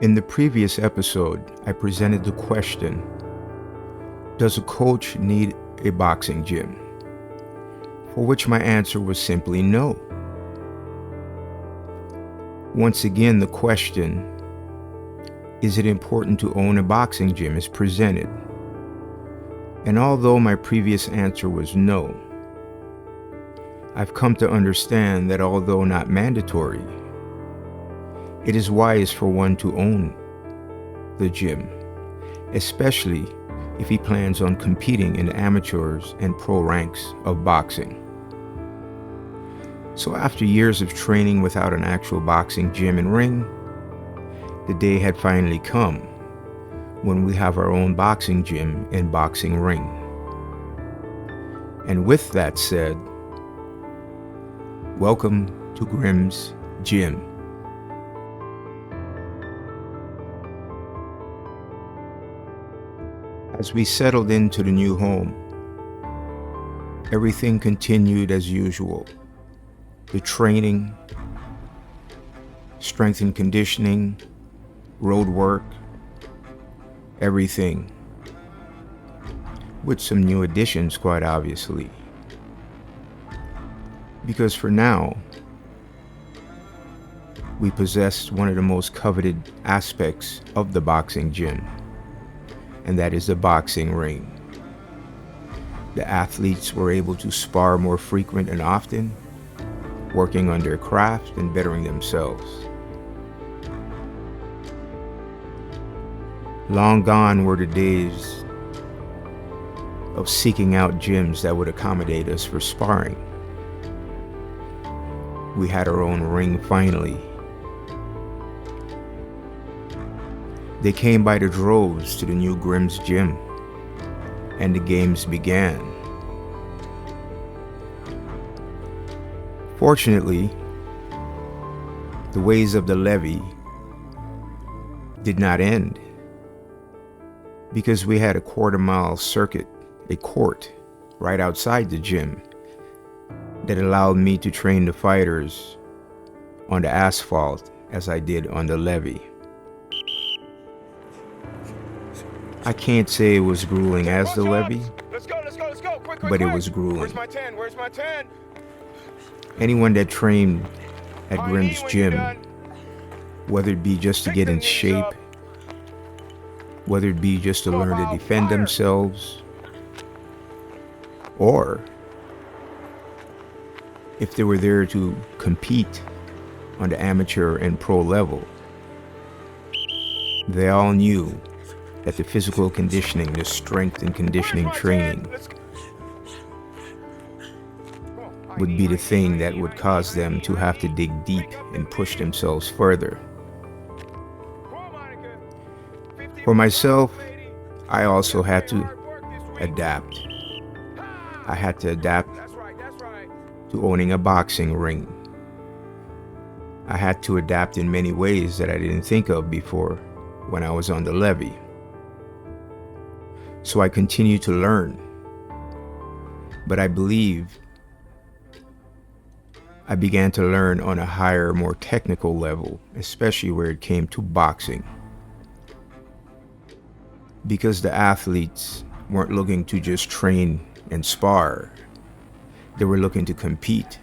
In the previous episode, I presented the question, does a coach need a boxing gym? For which my answer was simply no. Once again, the question, is it important to own a boxing gym, is presented. And although my previous answer was no, I've come to understand that although not mandatory, it is wise for one to own the gym, especially if he plans on competing in the amateurs and pro ranks of boxing. So after years of training without an actual boxing gym and ring, the day had finally come when we have our own boxing gym and boxing ring. And with that said, welcome to Grimz Gym. As we settled into the new home, everything continued as usual. The training, strength and conditioning, road work, everything. With some new additions, quite obviously. Because for now, we possess one of the most coveted aspects of the boxing gym, and that is the boxing ring. The athletes were able to spar more frequent and often, working on their craft and bettering themselves. Long gone were the days of seeking out gyms that would accommodate us for sparring. We had our own ring finally. They came by the droves to the new Grimz gym, and the games began. Fortunately, the ways of the levee did not end, because we had a quarter-mile circuit, a court, right outside the gym that allowed me to train the fighters on the asphalt as I did on the levee. I can't say it was grueling as the levee, but it was grueling. Where's my 10? Anyone that trained at Grimz gym, whether it be just to get in shape, whether it be just to learn to defend themselves, or if they were there to compete on the amateur and pro level, they all knew that the physical conditioning, the strength and conditioning training would be the thing that would cause them to have to dig deep and push themselves further. For myself, I also had to adapt. I had to adapt to owning a boxing ring. I had to adapt in many ways that I didn't think of before when I was on the levee. So I continue to learn. But I believe I began to learn on a higher, more technical level, especially where it came to boxing. Because the athletes weren't looking to just train and spar. They were looking to compete.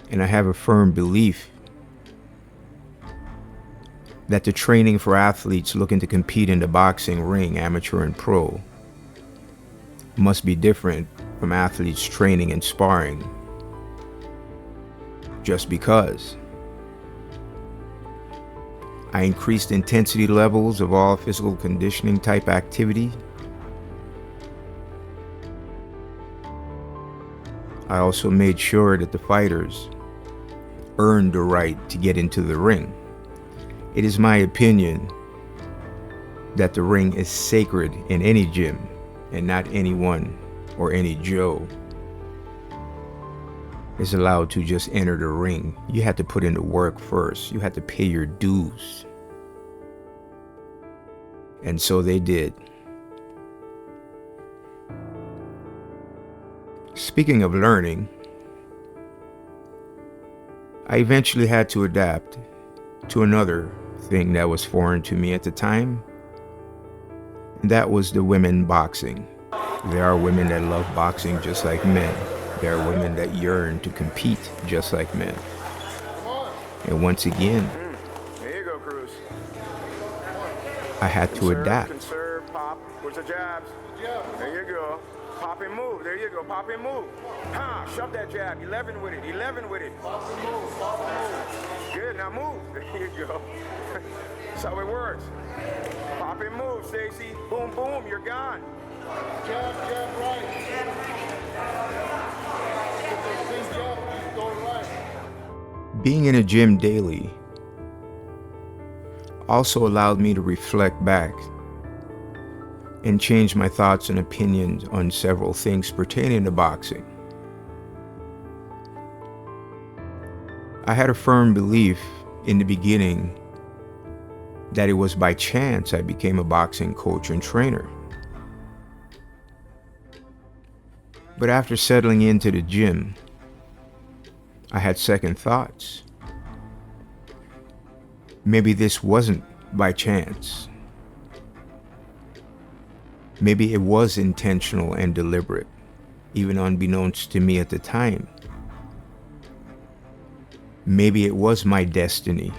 And I have a firm belief that the training for athletes looking to compete in the boxing ring, amateur and pro, must be different from athletes training and sparring just because. I increased intensity levels of all physical conditioning type activity. I also made sure that the fighters earned the right to get into the ring. It is my opinion that the ring is sacred in any gym, and not anyone or any Joe is allowed to just enter the ring. You had to put in the work first. You had to pay your dues. And so they did. Speaking of learning, I eventually had to adapt to another thing that was foreign to me at the time, and that was the women boxing. There are women that love boxing just like men. There are women that yearn to compete just like men. And once again, There you go, Cruz. I had to adapt. Conserve, pop. Where's the jabs? There you go. Pop and move. There you go. Pop and move. Ha! Shove that jab. 11 with it. 11 with it. Pop and move. Pop and move. Good. Now move. There you go. That's how it works. Pop and move, Stacy. Boom, boom. You're gone. Jab, jab, right. Get those things jab. Keep going right. Being in a gym daily also allowed me to reflect back and change my thoughts and opinions on several things pertaining to boxing. I had a firm belief in the beginning that it was by chance I became a boxing coach and trainer. But after settling into the gym, I had second thoughts. Maybe this wasn't by chance. Maybe it was intentional and deliberate, even unbeknownst to me at the time. Maybe it was my destiny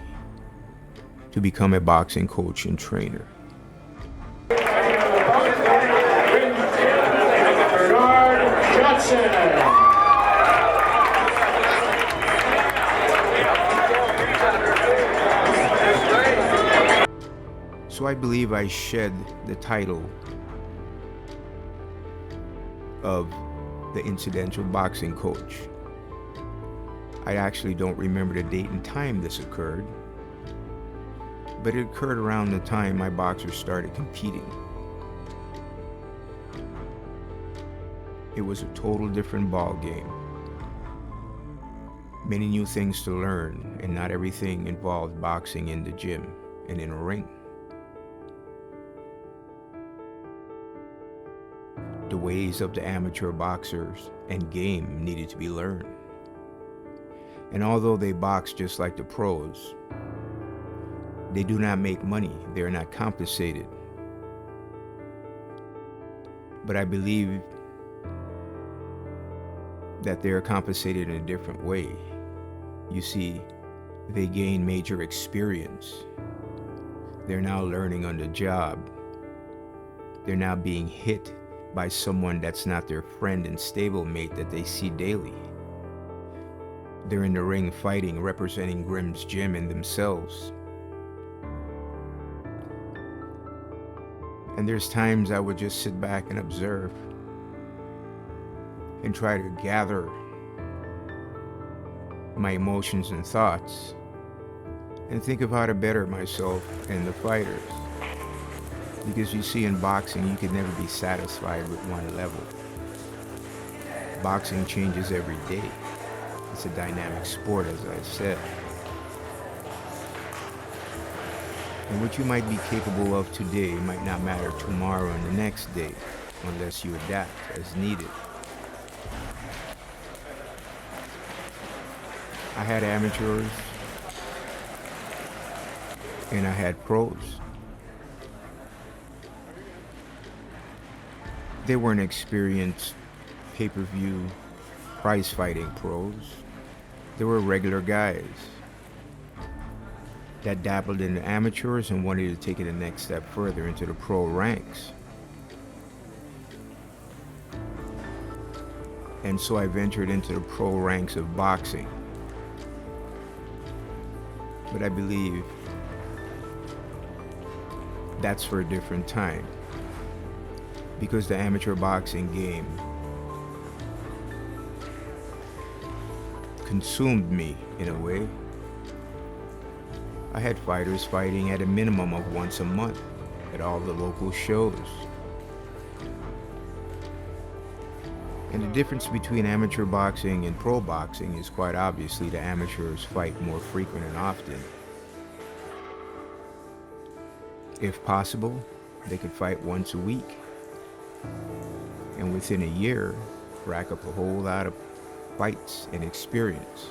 to become a boxing coach and trainer. So I believe I shed the title of the Incidental Boxing Coach. I actually don't remember the date and time this occurred, but it occurred around the time my boxers started competing. It was a total different ball game. Many new things to learn, and not everything involved boxing in the gym and in a ring. The ways of the amateur boxers and game needed to be learned. And although they box just like the pros, they do not make money. They are not compensated. But I believe that they are compensated in a different way. You see, they gain major experience. They're now learning on the job. They're now being hit by someone that's not their friend and stablemate that they see daily. They're in the ring fighting, representing Grimz gym and themselves. And there's times I would just sit back and observe and try to gather my emotions and thoughts and think of how to better myself and the fighters. Because you see, in boxing, you can never be satisfied with one level. Boxing changes every day. It's a dynamic sport, as I said. And what you might be capable of today might not matter tomorrow and the next day, unless you adapt as needed. I had amateurs, and I had pros. They weren't experienced pay-per-view prize fighting pros. They were regular guys that dabbled in the amateurs and wanted to take it a next step further into the pro ranks. And so I ventured into the pro ranks of boxing. But I believe that's for a different time, because the amateur boxing game consumed me in a way. I had fighters fighting at a minimum of once a month at all the local shows. And the difference between amateur boxing and pro boxing is quite obviously the amateurs fight more frequent and often. If possible, they could fight once a week, and within a year, rack up a whole lot of fights and experience.